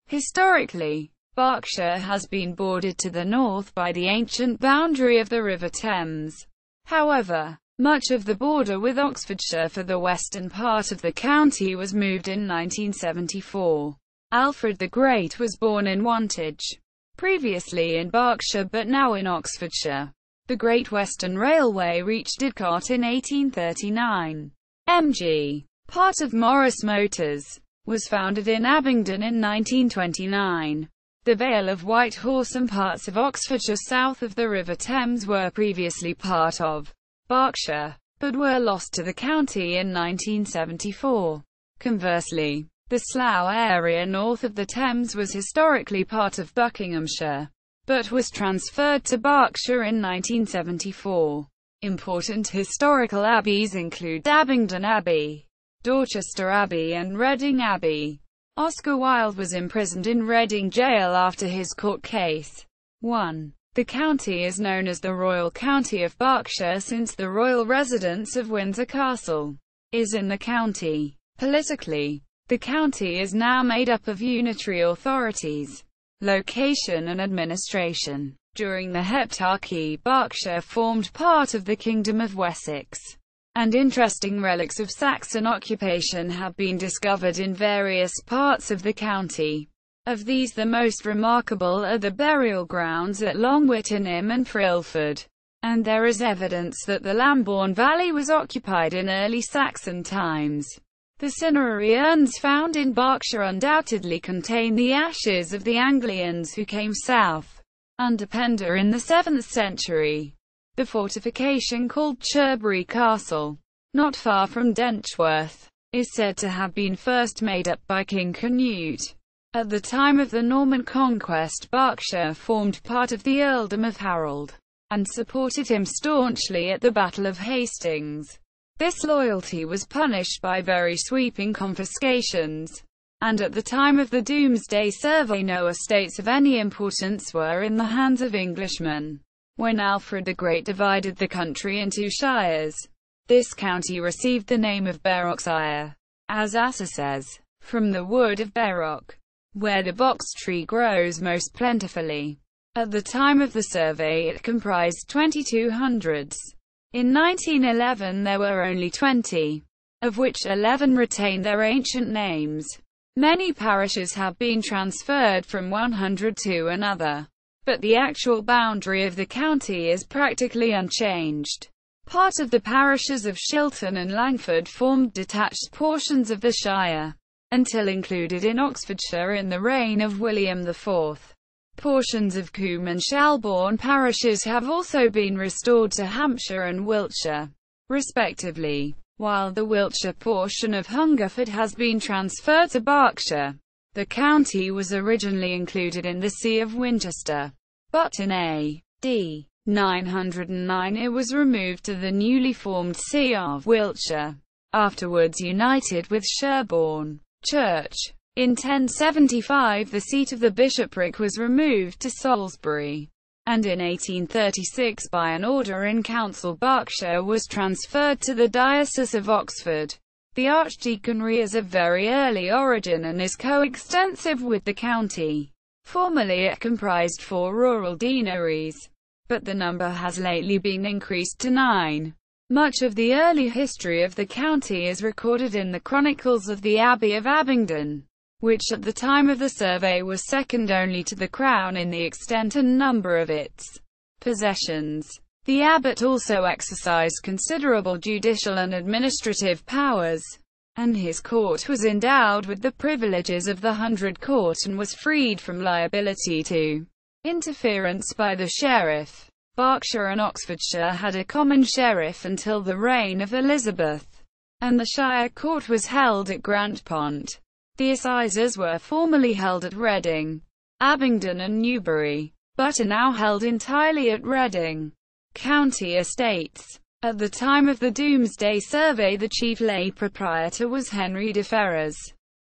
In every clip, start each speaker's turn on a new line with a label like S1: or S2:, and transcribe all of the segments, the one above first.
S1: Historically, Berkshire has been bordered to the north by the ancient boundary of the River Thames. However, much of the border with Oxfordshire for the western part of the county was moved in 1974. Alfred the Great was born in Wantage, previously in Berkshire but now in Oxfordshire. The Great Western Railway reached Didcot in 1839. MG, part of Morris Motors, was founded in Abingdon in 1929. The Vale of White Horse and parts of Oxfordshire south of the River Thames were previously part of Berkshire, but were lost to the county in 1974. Conversely, the Slough area north of the Thames was historically part of Buckinghamshire, but was transferred to Berkshire in 1974. Important historical abbeys include Abingdon Abbey, Dorchester Abbey and Reading Abbey. Oscar Wilde was imprisoned in Reading Gaol after his court case. 1. The county is known as the Royal County of Berkshire since the royal residence of Windsor Castle is in the county. Politically, the county is now made up of unitary authorities. Location and administration. During the Heptarchy, Berkshire formed part of the Kingdom of Wessex, and interesting relics of Saxon occupation have been discovered in various parts of the county. Of these the most remarkable are the burial grounds at Longwittenham and Frilford, and there is evidence that the Lambourne Valley was occupied in early Saxon times. The cinerary urns found in Berkshire undoubtedly contain the ashes of the Anglians who came south under Penda in the 7th century. The fortification called Cherbury Castle, not far from Denchworth, is said to have been first made up by King Canute. At the time of the Norman conquest, Berkshire formed part of the earldom of Harold, and supported him staunchly at the Battle of Hastings. This loyalty was punished by very sweeping confiscations, and at the time of the Domesday Survey no estates of any importance were in the hands of Englishmen. When Alfred the Great divided the country into shires, this county received the name of Berkshire, as Asser says, from the wood of Berrock, where the box tree grows most plentifully. At the time of the survey it comprised 22 hundreds. In 1911 there were only 20, of which 11 retained their ancient names. Many parishes have been transferred from one hundred to another, but the actual boundary of the county is practically unchanged. Part of the parishes of Shilton and Langford formed detached portions of the shire, until included in Oxfordshire in the reign of William IV. Portions of Combe and Shelbourne parishes have also been restored to Hampshire and Wiltshire, respectively, while the Wiltshire portion of Hungerford has been transferred to Berkshire. The county was originally included in the See of Winchester, but in A.D. 909 it was removed to the newly formed See of Wiltshire, afterwards united with Sherborne Church. In 1075 the seat of the bishopric was removed to Salisbury, and in 1836 by an order in council Berkshire was transferred to the Diocese of Oxford. The archdeaconry is of very early origin and is coextensive with the county. Formerly it comprised 4 rural deaneries, but the number has lately been increased to 9. Much of the early history of the county is recorded in the chronicles of the Abbey of Abingdon, which at the time of the survey was second only to the crown in the extent and number of its possessions. The abbot also exercised considerable judicial and administrative powers, and his court was endowed with the privileges of the 100 Court and was freed from liability to interference by the sheriff. Berkshire and Oxfordshire had a common sheriff until the reign of Elizabeth, and the shire court was held at Grantpont. The assizes were formerly held at Reading, Abingdon and Newbury, but are now held entirely at Reading. County estates. At the time of the Domesday Survey the chief lay proprietor was Henry de Ferrers,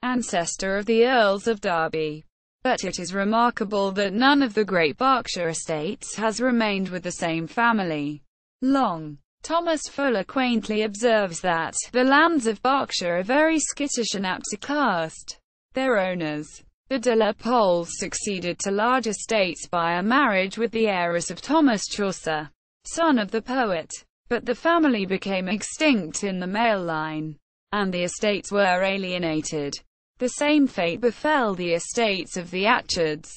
S1: ancestor of the Earls of Derby. But it is remarkable that none of the great Berkshire estates has remained with the same family long. Thomas Fuller quaintly observes that, "The lands of Berkshire are very skittish and apt to cast their owners The de la Poles succeeded to large estates by a marriage with the heiress of Thomas Chaucer, son of the poet. But the family became extinct in the male line, and the estates were alienated. The same fate befell the estates of the Atchards,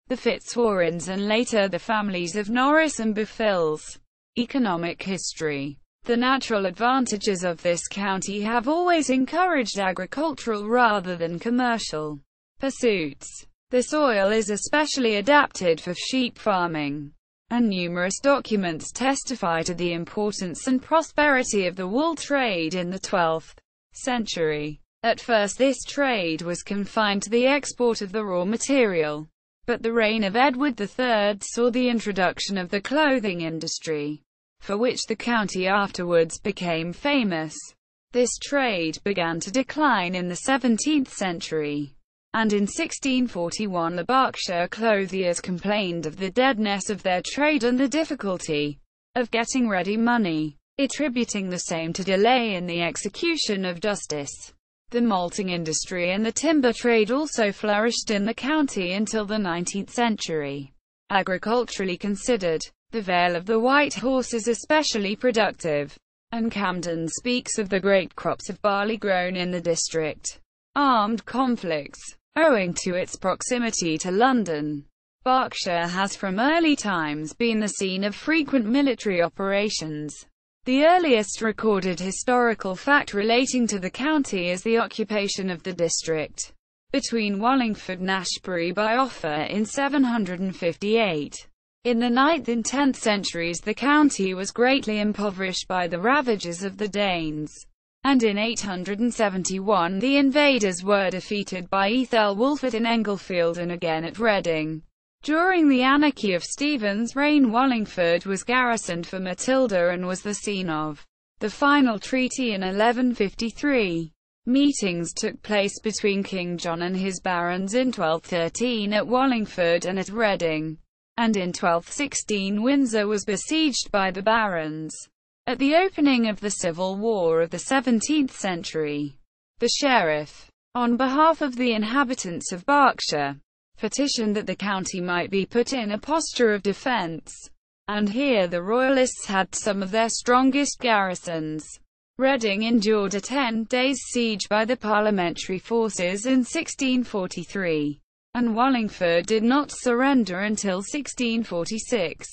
S1: the Fitzwarrens, and later the families of Norris and Bufils. Economic history. The natural advantages of this county have always encouraged agricultural rather than commercial pursuits. The soil is especially adapted for sheep farming, and numerous documents testify to the importance and prosperity of the wool trade in the 12th century. At first this trade was confined to the export of the raw material, but the reign of Edward III saw the introduction of the clothing industry, for which the county afterwards became famous. This trade began to decline in the 17th century, and in 1641 the Berkshire clothiers complained of the deadness of their trade and the difficulty of getting ready money, attributing the same to delay in the execution of justice. The malting industry and the timber trade also flourished in the county until the 19th century. Agriculturally considered, the Vale of the White Horse is especially productive, and Camden speaks of the great crops of barley grown in the district. Armed conflicts. Owing to its proximity to London, Berkshire has from early times been the scene of frequent military operations. The earliest recorded historical fact relating to the county is the occupation of the district between Wallingford and Ashbury by Offa in 758. In the 9th and 10th centuries the county was greatly impoverished by the ravages of the Danes, and in 871 the invaders were defeated by Ethelwulf in Englefield and again at Reading. During the anarchy of Stephen's reign Wallingford was garrisoned for Matilda and was the scene of the final treaty in 1153. Meetings took place between King John and his barons in 1213 at Wallingford and at Reading, and in 1216 Windsor was besieged by the barons. At the opening of the Civil War of the 17th century, the sheriff, on behalf of the inhabitants of Berkshire, petitioned that the county might be put in a posture of defence, and here the royalists had some of their strongest garrisons. Reading endured a 10-day siege by the parliamentary forces in 1643, and Wallingford did not surrender until 1646.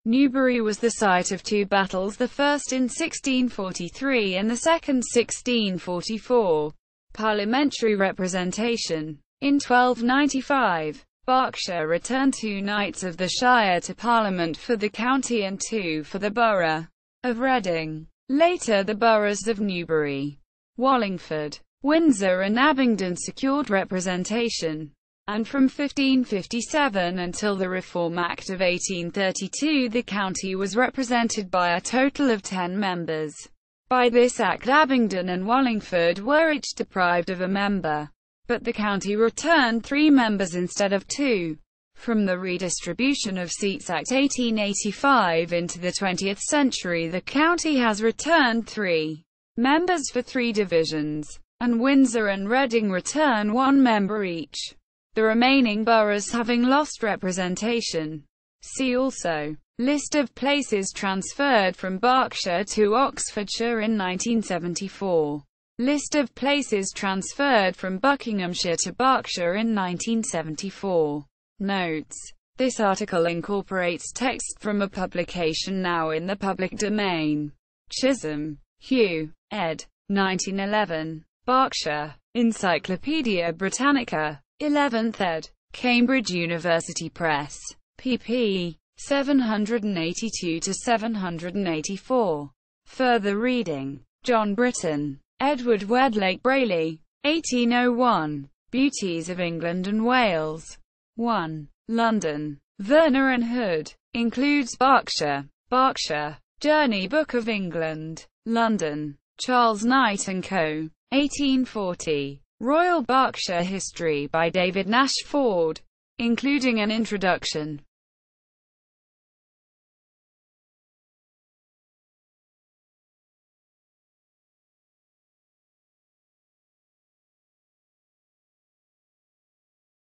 S1: Newbury was the site of two battles, the first in 1643 and the second 1644. Parliamentary representation. In 1295, Berkshire returned 2 knights of the shire to Parliament for the county and 2 for the borough of Reading. Later the boroughs of Newbury, Wallingford, Windsor and Abingdon secured representation, and from 1557 until the Reform Act of 1832 the county was represented by a total of 10 members. By this act Abingdon and Wallingford were each deprived of a member, but the county returned 3 members instead of 2. From the Redistribution of Seats Act 1885 into the 20th century the county has returned 3 members for 3 divisions, and Windsor and Reading return 1 member each, the remaining boroughs having lost representation. See also, List of places transferred from Berkshire to Oxfordshire in 1974. List of places transferred from Buckinghamshire to Berkshire in 1974. Notes. This article incorporates text from a publication now in the public domain. Chisholm, Hugh, ed. 1911. Berkshire. Encyclopaedia Britannica. 11th ed. Cambridge University Press. pp. 782 to 784. Further reading. John Britton. Edward Wedlake Brayley. 1801. Beauties of England and Wales. 1. London. Verner and Hood. Includes Berkshire. Berkshire. Journey Book of England. London. Charles Knight and Co. 1840. Royal Berkshire History by David Nash Ford. Including an introduction.